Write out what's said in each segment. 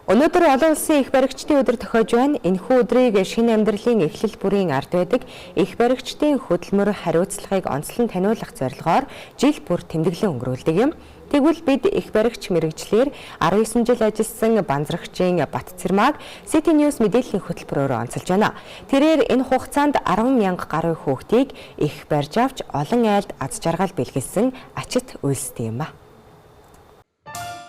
Өнөөдөр олон улсын их баригчдын өдөр тохиож байна. Энэхүү өдрийг шинэ амьдралын эхлэл бүрийн ард байдаг их баригчдын хөдөлмөр хариуцлагыг онцлон таниулах зорилгоор жил бүр тэмдэглэн өнгөрүүлдэг юм. Тэгвэл бид их баригч мэргэжлэр 19 жил ажилласан Банзрагчийн Батцэрмааг City News мэдээллийн хөтөлбөрөөр онцолж байна. Тэрээр энэ хугацаанд 10,000 гаруй хүүхдийг их барьж авч олон айлд аз жаргал бэлгэлсэн ачит үйлстэй юм а.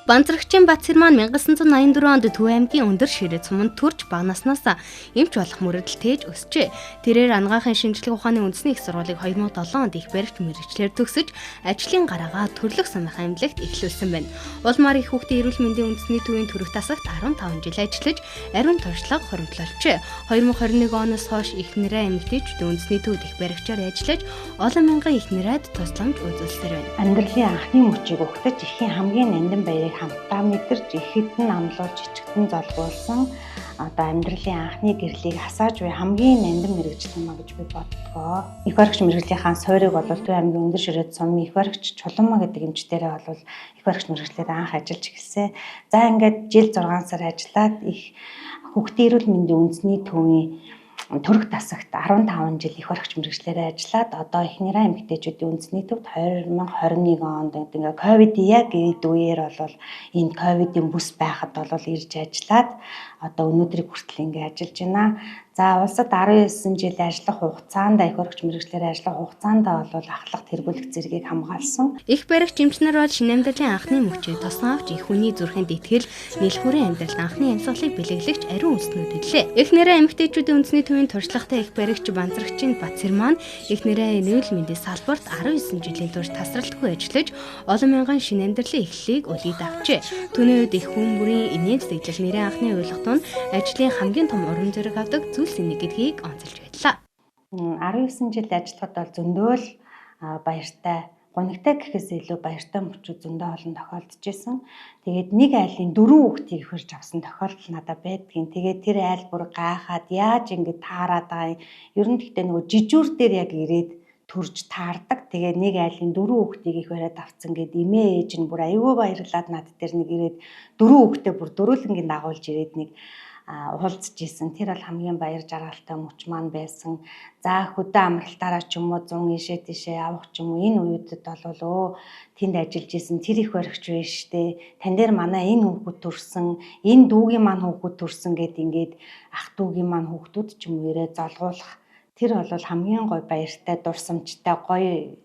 Банзрагчийн Батцэрмаа 1984 онд Төв аймгийн өндөр ширээ цуманд төрж бага наснаас эмч болох мөрөдөлтөж өсчээ. Тэрээр анагаахын шинжилгээ ухааны үндэсний их сургуулийг 2007 онд их баригч мэргэжлэр төгсөж ажлын гараагаа төрлөх самихын эмнэлэгт эхлүүлсэн байна. Улмаар их хүүхдийн эрүүл мэндийн үндэсний төвийн төрөх тасагт 15 жил ажиллаж ариун туршлага хоригдлолжээ. 2021 оноос хойш их нэрээ эмэгтэйчүүдийн үндэсний төвд их баригчаар ажиллаж олон мянган их нэрээд тусламж үзүүлсээр байна. Амьдралын анхны мөчийг өгтөж ихийн хамгийн нандин баярыг хамтдаа мэдэрч ихэдэн амлуулж ичгтэн золгуулсан одоо амьдралын анхны гэрлийг асааж буй хамгийн нандин мэргэжил юм а гэж би боддгоо. Их баригч мэргэжлийнхаа суурийг бол Төв аймгийн өндөр ширээд сум их баригч Чулуунмаа гэдэг эмчтэрээ бол их баригч мэргэжлээр анх ажиллаж эхэлсэн. За ингээд жил 6 сар ажиллаад их хүүхдийн эрүүл мэндийн үндэсний төвийн төрөх тасагт 15 жил их баригч мэргэжлээрээ ажиллаад одоо эхнэрээ эмэгтэйчүүдийн үндэсний төвд 2021 онд ингээ ковид яг эд үеэр бол энэ ковидын бүс байхад бол ирж ажиллаад одоо өнөөдрийг хүртэл ингээ ажиллаж байна. За улсад 19 жил ажиллах хугацаанд их баригч мэргэжлээр ажиллах хугацаанд бол ахлах тэргүүлэх зэргийг хамгаалсан. Их баригч эмчнэр бол шинэ амьдралын анхны мөчийг тосон авч их хүний зүрхэнд итгэл, нийлхүүрийн амьдралын анхны амьсгалыг бэлэглэгч ариун үндэснүүд ирлээ. Их нэрээ эмэгтэйчүүдийн үндэсний төвийн туршлагатай их баригч Банзрагчийн Батцэрмаа их нэрээ эрүүл мэндийн салбарт 19 жилийн турш тасралтгүй ажиллаж олон мянган шинэ амьдралын эхлэлийг үлээд авчээ. Түүний үед их хүн бүрийн инээн сэтгэл нэрээ анхны ойлгохтон ажлын хамгийн том урам зориг авдаг нэг гэдгийг онцолж байлаа. 19 жил ажиллахад бол зөндөөл баяртай, гонигтай гэхээс илүү баяртай мөчүүд зөндөө олон тохиолдож байсан. Тэгээд нэг айлын 4 хүүхдийг хөрж авсан тохиолдол надад байдгийн. Тэгээд тэр айл бүр гайхаад яаж ингэж таарад байгаа юм. Ер нь гэхдээ нөгөө жижүүр дээр яг ирээд төрж таардаг. Тэгээд нэг айлын 4 хүүхдийг их бариад авцсан гэд эмээ ээж нь бүр аюул баярлаад над дээр нэг ирээд 4 хүүхдээ бүр дөрүүлэнгийн дагуулж ирээд нэг уулзж ийсэн. Тэр бол хамгийн баяр жаргалтай мөч маань байсан. За хөдөө амралтаараа ч юм уу 100 ишээ тийшээ авах ч юм уу энэ үеүүдэд бол тэнд ажиллаж ийсэн тэр их баригч байж штэ. Тан дээр манай энэ хүүхэд төрсөн, энэ дүүгийн маань хүүхэд төрсөн гэд ингээд ах дүүгийн маань хүүхдүүд ч юм уу ирээ золгуулах. Тэр бол хамгийн гой баяртай, дурсамжтай гоё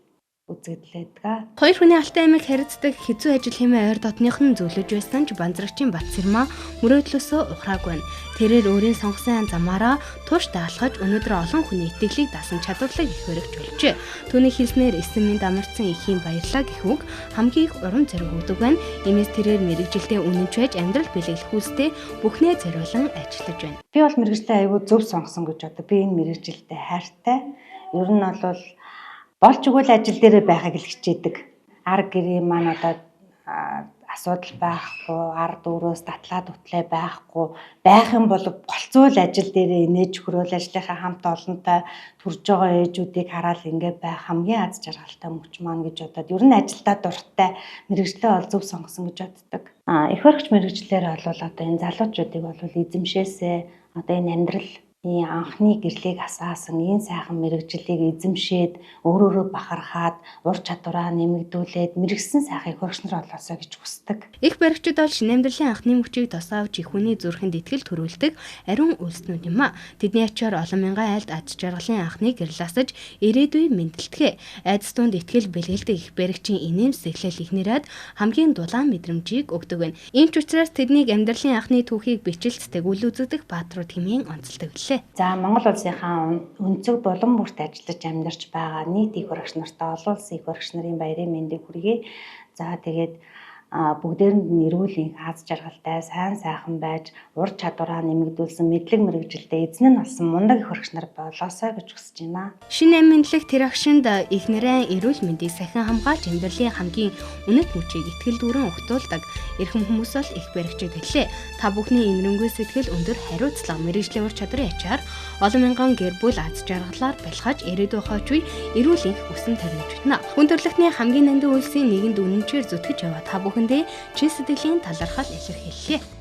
үзэгдлээдэг. Хоёр хүний алтай аймаг харилцдаг хэцүү ажил хэмээн ойр дотныхон зөвлөж байсан ч Банзрагчийн Батцэрмаа мөрөөдлөөсөө ухраагүй байна. Тэрээр өөрийн сонгосон замаараа тууштай алхаж өнөөдөр олон хүний итгэлийг дасан чадварлаг их баригч болжээ. Түүний хэлснээр эсэм минь амарсан ихийн баярлаа гэх үг хамгийн их урам зориг өгдөг байна. Иймээс тэрээр мэргэжилдээ үнэнч байж амьдрал бэлэглэх үйлстэй бүхнээ зориулан ажиллаж байна. Би бол мэргэжлээ аягүй зөв сонгосон гэж боддог. Би энэ мэргэжилдээ хайртай. Ер нь бол болж өгвөл ажил дээр байхыг л хичээдэг. Арга гэрийн маань одоо асуудал байхгүй, ард өрөөс татлаад утлаа байхгүй. Байх юм бол голцуул ажил дээр инээж хөрөөл ажлынхаа хамт олонтой төрж байгаа ээжүүдийг хараад ингээд байх хамгийн аз жаргалтай мөч маань гэж бодоод ер нь ажилдаа дуртай мэргэжлээ бол зөв сонгосон гэж боддог. Их баригч мэргэжлэр бол одоо энэ залуучуудыг бол эзэмшээсээ одоо энэ амьдрал анхны гэрлийг асаасан энэ сайхан мэргэжлийг эзэмшээд өөрөөрөө бахархаад ур чадвараа нэмэгдүүлээд мэрэгсэн сайхан их баригчнаар болоосоо гэж хүсдэг. Их баригчид бол шинэ амьдралын анхны мөчийг тосаавч их хүний зүрхэнд итгэл төрүүлдэг ариун үйлснүүд юм а. Тэдний ачаар олон мянган айлд аз жаргалын анхны гэрэл асаж ирээдүйн мэндэлтгэ. Айдас тунд итгэл бэлгэлдэг их баригчийн инээн сэтгэлэл ихнэрээд хамгийн дулаан мэдрэмжийг өгдөг байна. Ийм ч учраас тэднийг амьдралын анхны түүхийг бичлэлцдэг үл үзэгдэх баатрууд хэмээн онцолдог билээ. За Монгол улсынхаа өнцөг булан бүрт ажиллаж амьдарч байгаа нийт их баригч нартай олон улсын их баригч нарын баярын мэндийг хүргэе. За тэгээд бүгдээрэнд нь эрүүл аз жаргалтай, сайн сайхан байж, ур чадвараа нэмэгдүүлсэн мэдлэг мэргэжилтэд эзэн нь болсон мундаг их баригч нар болоосоо гэж хүсэж байна. Шинэ амьдлах тэр агшинд их нэрээ эрүүл мэндийг сахин хамгаалж амьдралын хамгийн үнэт мөчийг итгэл дүүрэн ухтуулдаг эрхэм хүмүүс бол их баригчид хэлээ. Та бүхний имрэнгүй сэтгэл өндөр хариуцлага мэргэжлийн ур чадрын ачаар олон мянган гэр бүл аз жаргалаар бэлхаж ирээдүйн хойч үе эрүүл энх өсөн тарниж байна. Хүн төрөлхтний хамгийн нандин үйлсийн нэгэнд үнэнчээр зүтгэж яваа та бүхэндээ чин сэтгэлийн талархал илэрхийллээ.